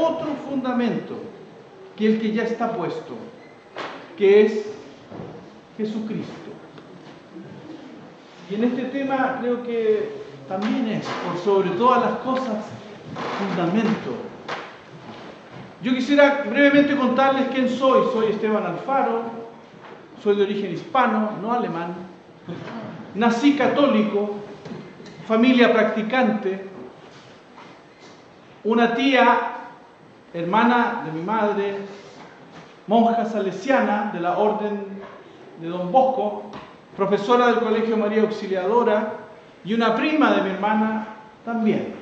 otro fundamento que el que ya está puesto, que es Jesucristo. Y en este tema creo que también es, por sobre todas las cosas, fundamento. Yo quisiera brevemente contarles quién soy. Soy Esteban Alfaro, soy de origen hispano, no alemán. Nací católico, familia practicante, una tía, hermana de mi madre, monja salesiana de la Orden de Don Bosco, profesora del Colegio María Auxiliadora, y una prima de mi hermana también,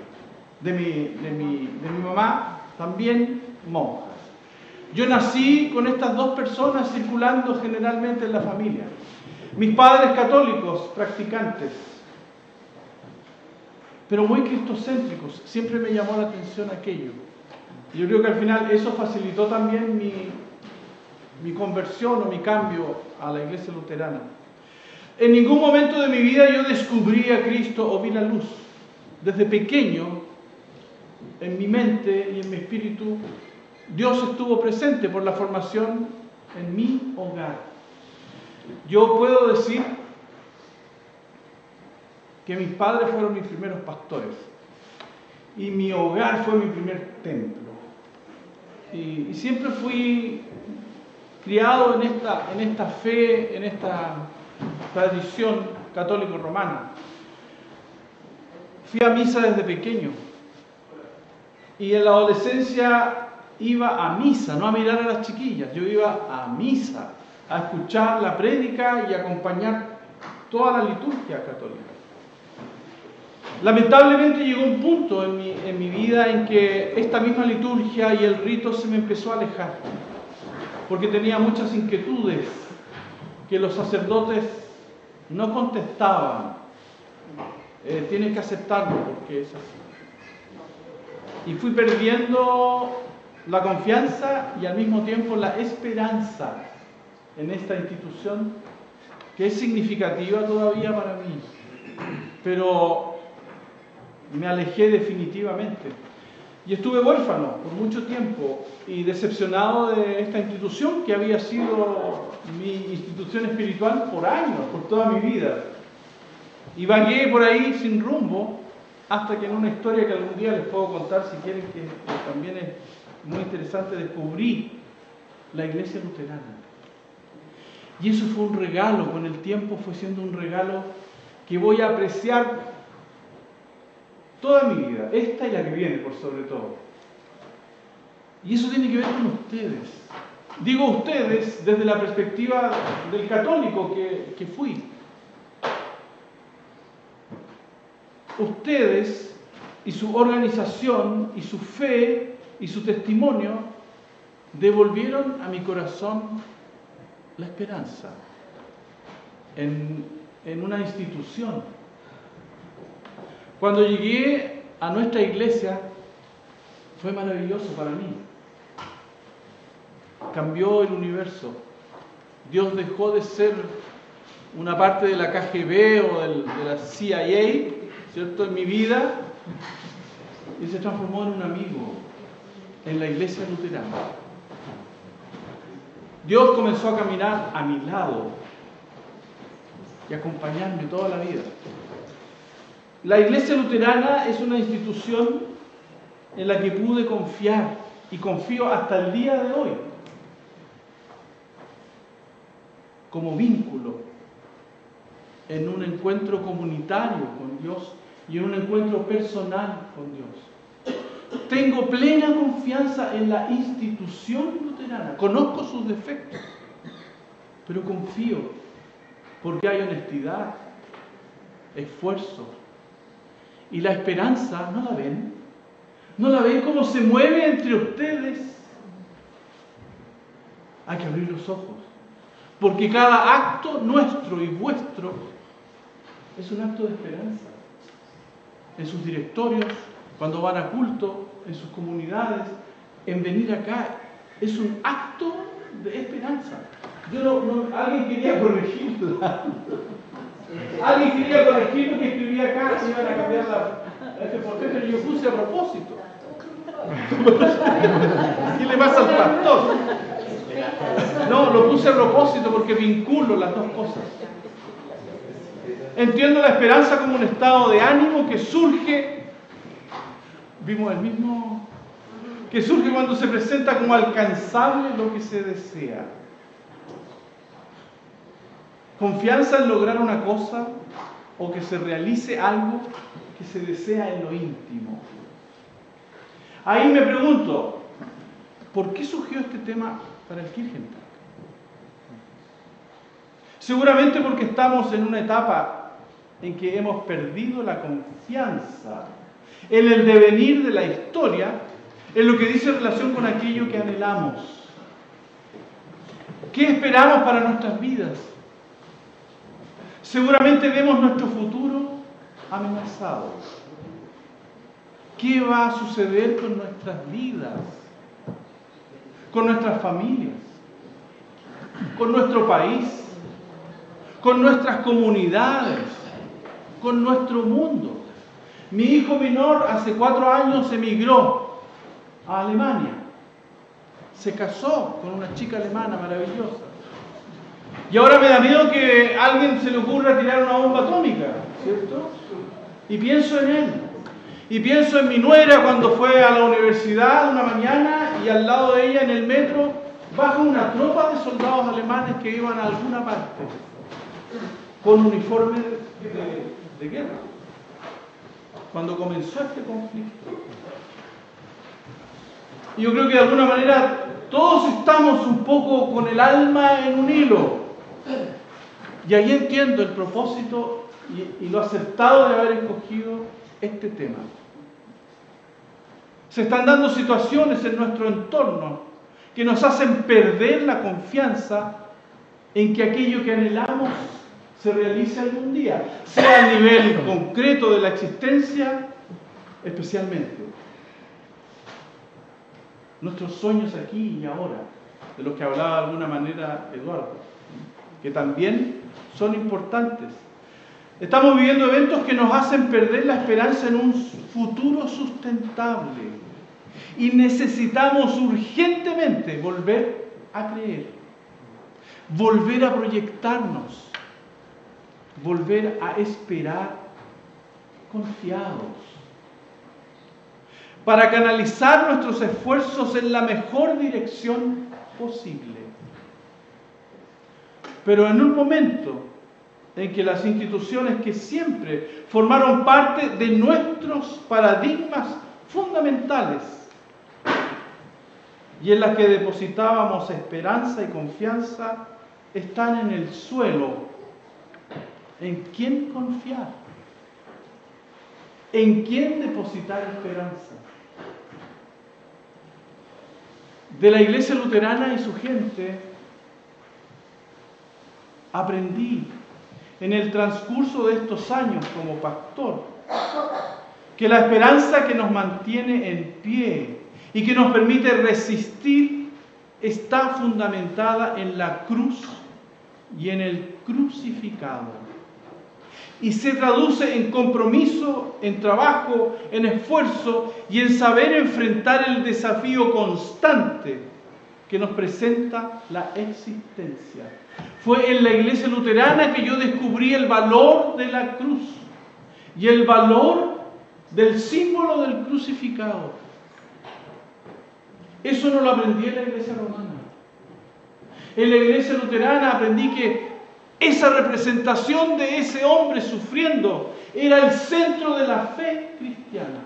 de mi mamá, también monjas. Yo nací con estas dos personas circulando generalmente en la familia. Mis padres católicos, practicantes, pero muy cristocéntricos. Siempre me llamó la atención aquello. Yo creo que al final eso facilitó también mi conversión o mi cambio a la iglesia luterana. En ningún momento de mi vida yo descubrí a Cristo o vi la luz. Desde pequeño, en mi mente y en mi espíritu, Dios estuvo presente por la formación en mi hogar. Yo puedo decir que mis padres fueron mis primeros pastores y mi hogar fue mi primer templo. Y siempre fui criado en esta fe, en esta tradición católico-romana. Fui a misa desde pequeño y en la adolescencia iba a misa, no a mirar a las chiquillas, yo iba a misa, a escuchar la prédica y acompañar toda la liturgia católica. Lamentablemente llegó un punto en mi vida en que esta misma liturgia y el rito se me empezó a alejar, porque tenía muchas inquietudes que los sacerdotes no contestaban. Tienen que aceptarlo porque es así. Y fui perdiendo la confianza y al mismo tiempo la esperanza en esta institución que es significativa todavía para mí. Pero me alejé definitivamente. Y estuve huérfano por mucho tiempo y decepcionado de esta institución que había sido mi institución espiritual por años, por toda mi vida. Y vagué por ahí sin rumbo hasta que en una historia que algún día les puedo contar si quieren, que también es muy interesante, descubrí la iglesia luterana. Y eso fue un regalo, con el tiempo fue siendo un regalo que voy a apreciar toda mi vida, esta y la que viene por sobre todo. Y eso tiene que ver con ustedes. Digo ustedes desde la perspectiva del católico que fui. Ustedes y su organización y su fe y su testimonio devolvieron a mi corazón la esperanza en una institución. Cuando llegué a nuestra iglesia fue maravilloso para mí. Cambió el universo. Dios dejó de ser una parte de la KGB o de la CIA, ¿cierto?, en mi vida, y se transformó en un amigo en la iglesia luterana. Dios comenzó a caminar a mi lado y a acompañarme toda la vida. La iglesia luterana es una institución en la que pude confiar y confío hasta el día de hoy como vínculo en un encuentro comunitario con Dios y en un encuentro personal con Dios. Tengo plena confianza en la institución luterana. Conozco sus defectos, pero confío porque hay honestidad, esfuerzo. Y la esperanza, ¿no la ven? ¿No la ven cómo se mueve entre ustedes? Hay que abrir los ojos, porque cada acto nuestro y vuestro es un acto de esperanza. En sus directorios, cuando van a culto, en sus comunidades, en venir acá, es un acto de esperanza. Alguien quería corregirla. Alguien quería corregir lo que escribía acá, se iban a cambiar la F por T, pero yo puse a propósito. ¿Qué le pasa al pastor? No, lo puse a propósito porque vinculo las dos cosas. Entiendo la esperanza como un estado de ánimo que surge, vimos el mismo, que surge cuando se presenta como alcanzable lo que se desea. Confianza en lograr una cosa o que se realice algo que se desea en lo íntimo. Ahí me pregunto, ¿por qué surgió este tema para el Kirchentag? Seguramente porque estamos en una etapa en que hemos perdido la confianza en el devenir de la historia, en lo que dice en relación con aquello que anhelamos. ¿Qué esperamos para nuestras vidas? Seguramente vemos nuestro futuro amenazado. ¿Qué va a suceder con nuestras vidas? Con nuestras familias, con nuestro país, con nuestras comunidades, con nuestro mundo. Mi hijo menor hace 4 años emigró a Alemania. Se casó con una chica alemana maravillosa. Y ahora me da miedo que a alguien se le ocurra tirar una bomba atómica, ¿cierto? Y pienso en él. Y pienso en mi nuera cuando fue a la universidad una mañana y al lado de ella en el metro baja una tropa de soldados alemanes que iban a alguna parte con uniforme de guerra. Cuando comenzó este conflicto. Y yo creo que de alguna manera todos estamos un poco con el alma en un hilo. Y ahí entiendo el propósito y lo acertado de haber escogido este tema. Se están dando situaciones en nuestro entorno que nos hacen perder la confianza en que aquello que anhelamos se realice algún día, sea a nivel concreto de la existencia, especialmente. Nuestros sueños aquí y ahora, de los que hablaba de alguna manera Eduardo, que también son importantes. Estamos viviendo eventos que nos hacen perder la esperanza en un futuro sustentable y necesitamos urgentemente volver a creer, volver a proyectarnos, volver a esperar confiados, para canalizar nuestros esfuerzos en la mejor dirección posible. Pero en un momento en que las instituciones que siempre formaron parte de nuestros paradigmas fundamentales y en las que depositábamos esperanza y confianza están en el suelo, ¿en quién confiar? ¿En quién depositar esperanza? De la Iglesia Luterana y su gente aprendí en el transcurso de estos años como pastor que la esperanza que nos mantiene en pie y que nos permite resistir está fundamentada en la cruz y en el crucificado. Y se traduce en compromiso, en trabajo, en esfuerzo y en saber enfrentar el desafío constante que nos presenta la existencia. Fue en la Iglesia Luterana que yo descubrí el valor de la cruz y el valor del símbolo del crucificado. Eso no lo aprendí en la Iglesia Romana. En la Iglesia Luterana aprendí que esa representación de ese hombre sufriendo era el centro de la fe cristiana.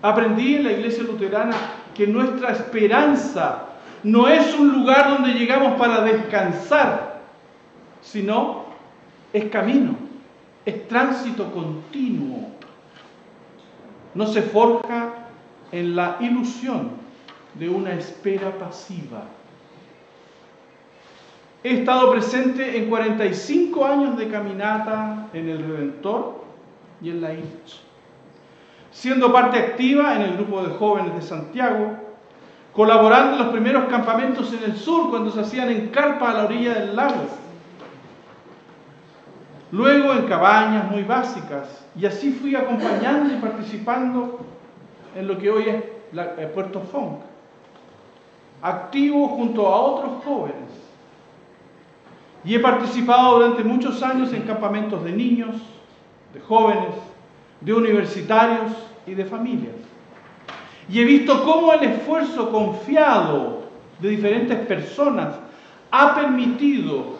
Aprendí en la Iglesia Luterana que nuestra esperanza no es un lugar donde llegamos para descansar, sino es camino, es tránsito continuo. No se forja en la ilusión de una espera pasiva. He estado presente en 45 años de caminata en el Redentor y en la ILCH, siendo parte activa en el grupo de jóvenes de Santiago, colaborando en los primeros campamentos en el sur cuando se hacían en carpa a la orilla del lago. luego en cabañas muy básicas, y así fui acompañando y participando en lo que hoy es Puerto Fonk, activo junto a otros jóvenes. Y he participado durante muchos años en campamentos de niños, de jóvenes, de universitarios y de familias. Y he visto cómo el esfuerzo confiado de diferentes personas ha permitido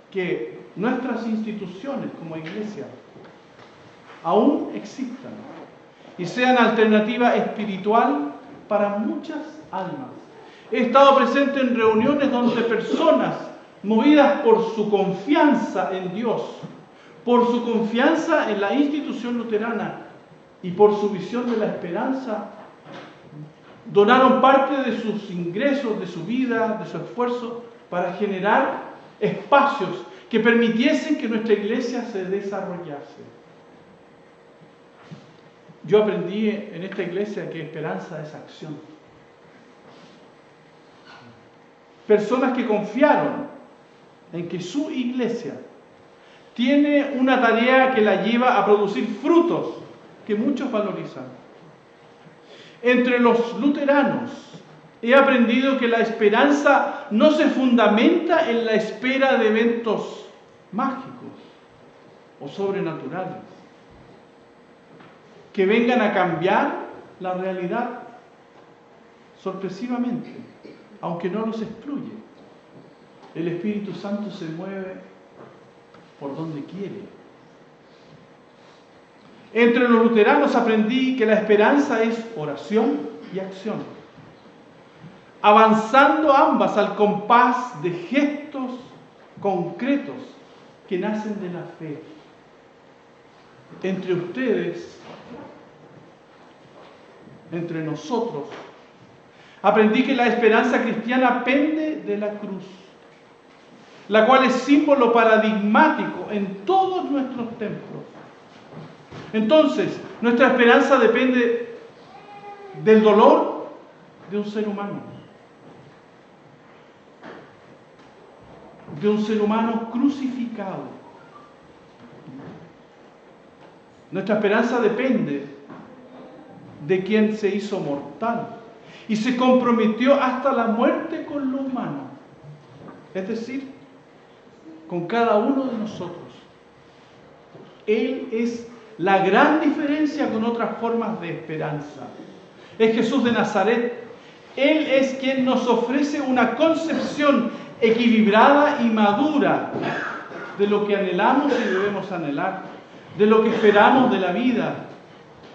que nuestras instituciones como iglesia aún existan y sean alternativa espiritual para muchas almas. He estado presente en reuniones donde personas movidas por su confianza en Dios, por su confianza en la institución luterana y por su visión de la esperanza, donaron parte de sus ingresos, de su vida, de su esfuerzo, para generar espacios que permitiesen que nuestra iglesia se desarrollase. Yo aprendí en esta iglesia que esperanza es acción. Personas que confiaron en que su iglesia tiene una tarea que la lleva a producir frutos que muchos valorizan. Entre los luteranos he aprendido que la esperanza no se fundamenta en la espera de eventos mágicos o sobrenaturales que vengan a cambiar la realidad sorpresivamente, aunque no los excluye. El Espíritu Santo se mueve por donde quiere. Entre los luteranos aprendí que la esperanza es oración y acción, avanzando ambas al compás de gestos concretos que nacen de la fe. Entre ustedes, entre nosotros, aprendí que la esperanza cristiana pende de la cruz, la cual es símbolo paradigmático en todos nuestros templos. Entonces, nuestra esperanza depende del dolor de un ser humano. De un ser humano crucificado. Nuestra esperanza depende de quien se hizo mortal y se comprometió hasta la muerte con lo humano. Es decir, con cada uno de nosotros. Él es la gran diferencia con otras formas de esperanza. Es Jesús de Nazaret. Él es quien nos ofrece una concepción equilibrada y madura de lo que anhelamos y debemos anhelar, de lo que esperamos de la vida,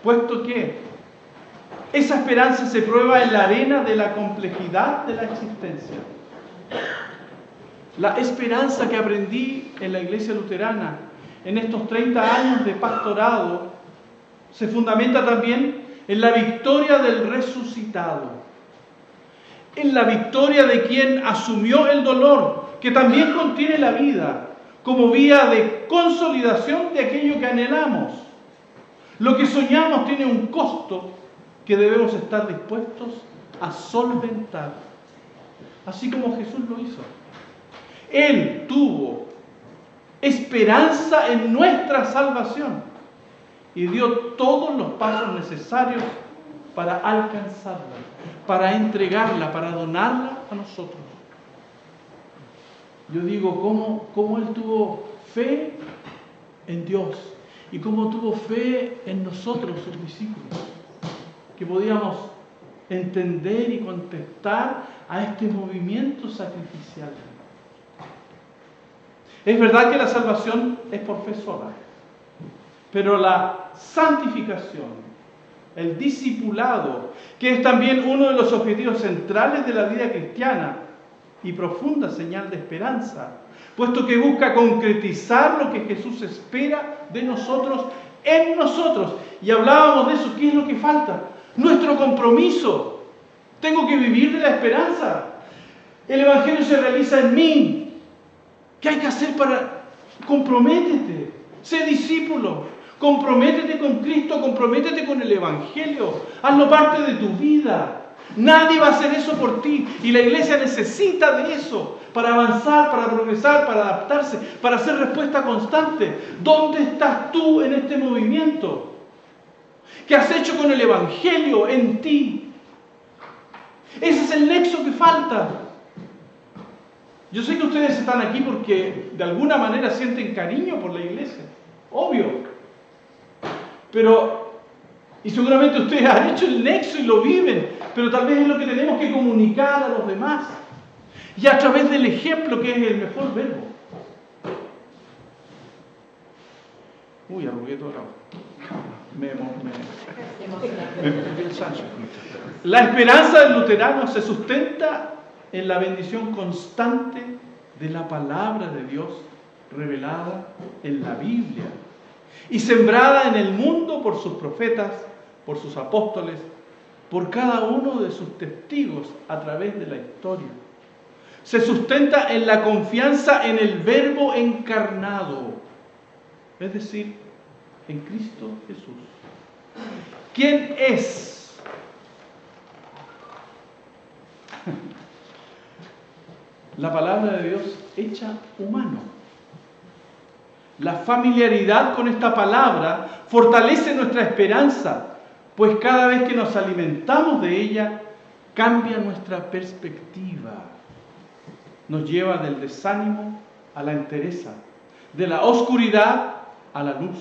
puesto que esa esperanza se prueba en la arena de la complejidad de la existencia. La esperanza que aprendí en la iglesia luterana en estos 30 años de pastorado se fundamenta también en la victoria del resucitado, en la victoria de quien asumió el dolor, que también contiene la vida, como vía de consolidación de aquello que anhelamos. Lo que soñamos tiene un costo que debemos estar dispuestos a solventar, así como Jesús lo hizo. Él tuvo esperanza en nuestra salvación y dio todos los pasos necesarios para alcanzarla, para entregarla, para donarla a nosotros. Yo digo, ¿cómo Él tuvo fe en Dios y cómo tuvo fe en nosotros, sus discípulos, que podíamos entender y contestar a este movimiento sacrificial? Es verdad que la salvación es por fe sola, pero la santificación, el discipulado, que es también uno de los objetivos centrales de la vida cristiana y profunda señal de esperanza, puesto que busca concretizar lo que Jesús espera de nosotros en nosotros. Y hablábamos de eso. ¿Qué es lo que falta? Nuestro compromiso. Tengo que vivir de la esperanza. El Evangelio se realiza en mí. ¿Qué hay que hacer para? Comprométete, sé discípulo, comprométete con Cristo, comprométete con el Evangelio, hazlo parte de tu vida. Nadie va a hacer eso por ti. Y la iglesia necesita de eso para avanzar, para progresar, para adaptarse, para hacer respuesta constante. ¿Dónde estás tú en este movimiento? ¿Qué has hecho con el Evangelio en ti? Ese es el nexo que falta. Yo sé que ustedes están aquí porque de alguna manera sienten cariño por la iglesia. Obvio. Y seguramente ustedes han hecho el nexo y lo viven, pero tal vez es lo que tenemos que comunicar a los demás. Y a través del ejemplo, que es el mejor verbo. Uy, arrugué todo lado. Me el Sancho. La esperanza del luterano se sustenta en la bendición constante de la palabra de Dios revelada en la Biblia y sembrada en el mundo por sus profetas, por sus apóstoles, por cada uno de sus testigos a través de la historia. Se sustenta en la confianza en el Verbo encarnado, es decir, en Cristo Jesús. ¿Quién es? La palabra de Dios hecha humano. La familiaridad con esta palabra fortalece nuestra esperanza, pues cada vez que nos alimentamos de ella, cambia nuestra perspectiva. Nos lleva del desánimo a la entereza, de la oscuridad a la luz.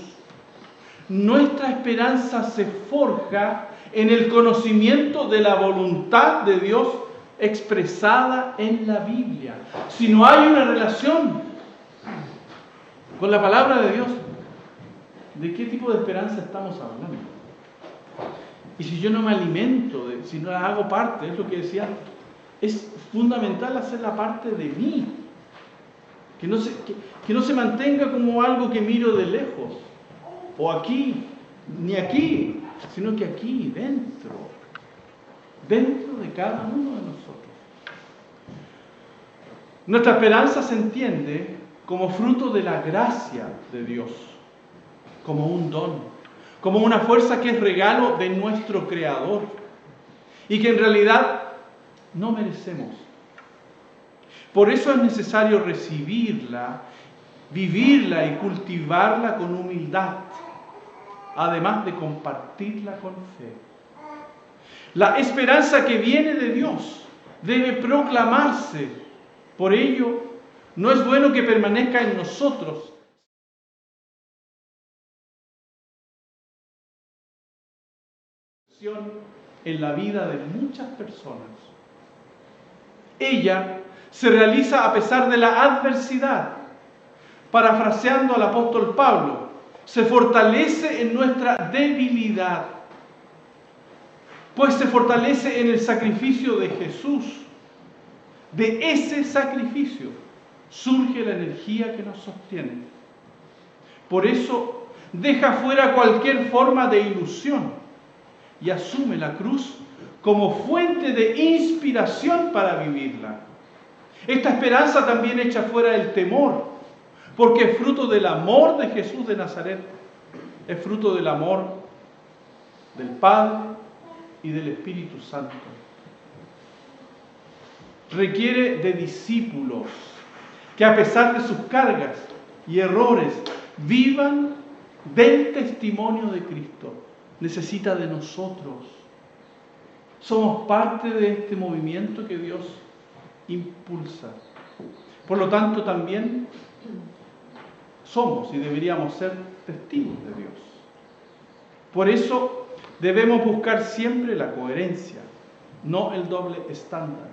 Nuestra esperanza se forja en el conocimiento de la voluntad de Dios expresada en la Biblia. Si no hay una relación con la palabra de Dios, ¿de qué tipo de esperanza estamos hablando? Y si yo no me alimento, si no la hago parte, es lo que decía antes, es fundamental hacerla parte de mí. Que no se mantenga como algo que miro de lejos, o aquí, ni aquí, sino que aquí, dentro de cada uno de nosotros. Nuestra esperanza se entiende como fruto de la gracia de Dios, como un don, como una fuerza que es regalo de nuestro Creador y que en realidad no merecemos. Por eso es necesario recibirla, vivirla y cultivarla con humildad, además de compartirla con fe. La esperanza que viene de Dios debe proclamarse. Por ello, no es bueno que permanezca en nosotros, en la vida de muchas personas. Ella se realiza a pesar de la adversidad. Parafraseando al apóstol Pablo, se fortalece en nuestra debilidad, pues se fortalece en el sacrificio de Jesús. De ese sacrificio surge la energía que nos sostiene. Por eso deja fuera cualquier forma de ilusión y asume la cruz como fuente de inspiración para vivirla. Esta esperanza también echa fuera el temor, porque es fruto del amor de Jesús de Nazaret, es fruto del amor del Padre y del Espíritu Santo. Requiere de discípulos que a pesar de sus cargas y errores vivan del testimonio de Cristo. Necesita de nosotros. Somos parte de este movimiento que Dios impulsa. Por lo tanto, también somos y deberíamos ser testigos de Dios. Por eso debemos buscar siempre la coherencia, no el doble estándar.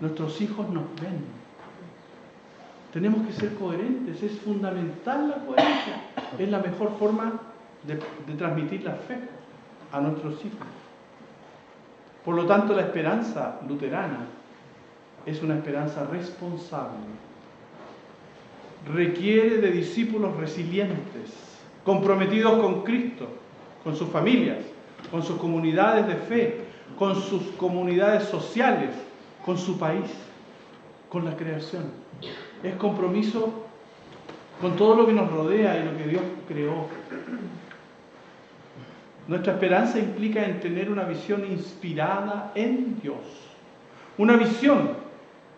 Nuestros hijos nos ven. Tenemos que ser coherentes, es fundamental la coherencia. Es la mejor forma de transmitir la fe a nuestros hijos. Por lo tanto, la esperanza luterana es una esperanza responsable. Requiere de discípulos resilientes, comprometidos con Cristo, con sus familias, con sus comunidades de fe, con sus comunidades sociales, con su país, con la creación. Es compromiso con todo lo que nos rodea y lo que Dios creó. Nuestra esperanza implica en tener una visión inspirada en Dios. Una visión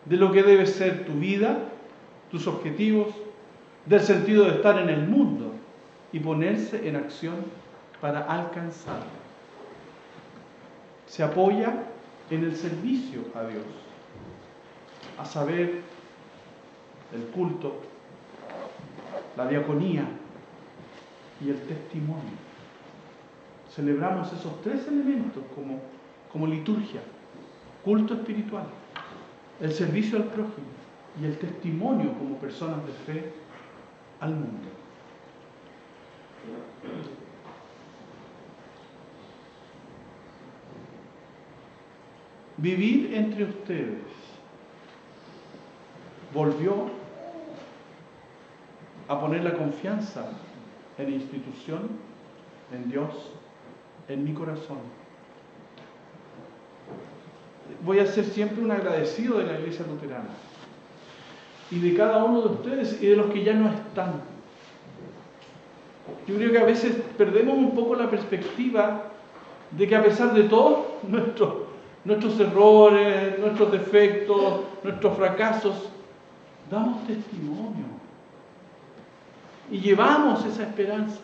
de lo que debe ser tu vida, tus objetivos, del sentido de estar en el mundo y ponerse en acción para alcanzarlo. Se apoya en el servicio a Dios, a saber, el culto, la diaconía y el testimonio. Celebramos esos tres elementos como liturgia: culto espiritual, el servicio al prójimo y el testimonio como personas de fe al mundo. Vivir entre ustedes volvió a poner la confianza en la institución, en Dios, en mi corazón. Voy a ser siempre un agradecido de la Iglesia Luterana y de cada uno de ustedes y de los que ya no están. Yo creo que a veces perdemos un poco la perspectiva de que a pesar de todos nuestros errores, nuestros defectos, nuestros fracasos, damos testimonio y llevamos esa esperanza.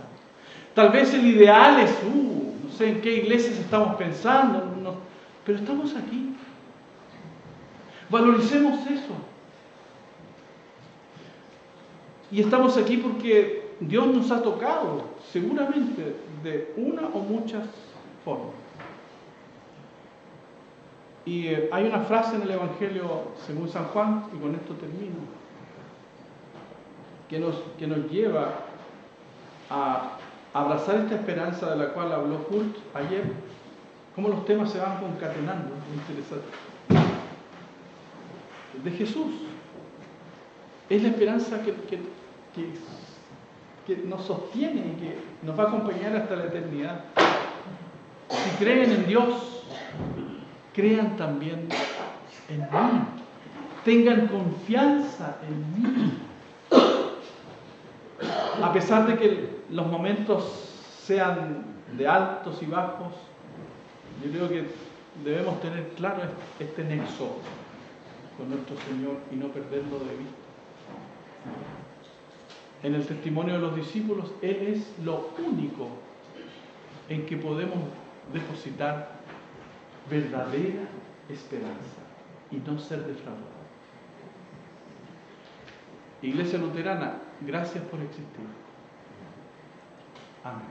Tal vez el ideal es, no sé en qué iglesias estamos pensando, pero estamos aquí. Valoricemos eso. Y estamos aquí porque Dios nos ha tocado, seguramente, de una o muchas formas. Y hay una frase en el Evangelio según San Juan, y con esto termino, que nos lleva a abrazar esta esperanza de la cual habló Hult ayer, cómo los temas se van concatenando. Es interesante. De Jesús. Es la esperanza que nos sostiene y que nos va a acompañar hasta la eternidad. Si creen en Dios, crean también en mí. Tengan confianza en mí. A pesar de que los momentos sean de altos y bajos, yo creo que debemos tener claro este nexo con nuestro Señor y no perderlo de vista. En el testimonio de los discípulos, Él es lo único en que podemos depositar verdadera esperanza y no ser defraudados. Iglesia Luterana, gracias por existir. Amén.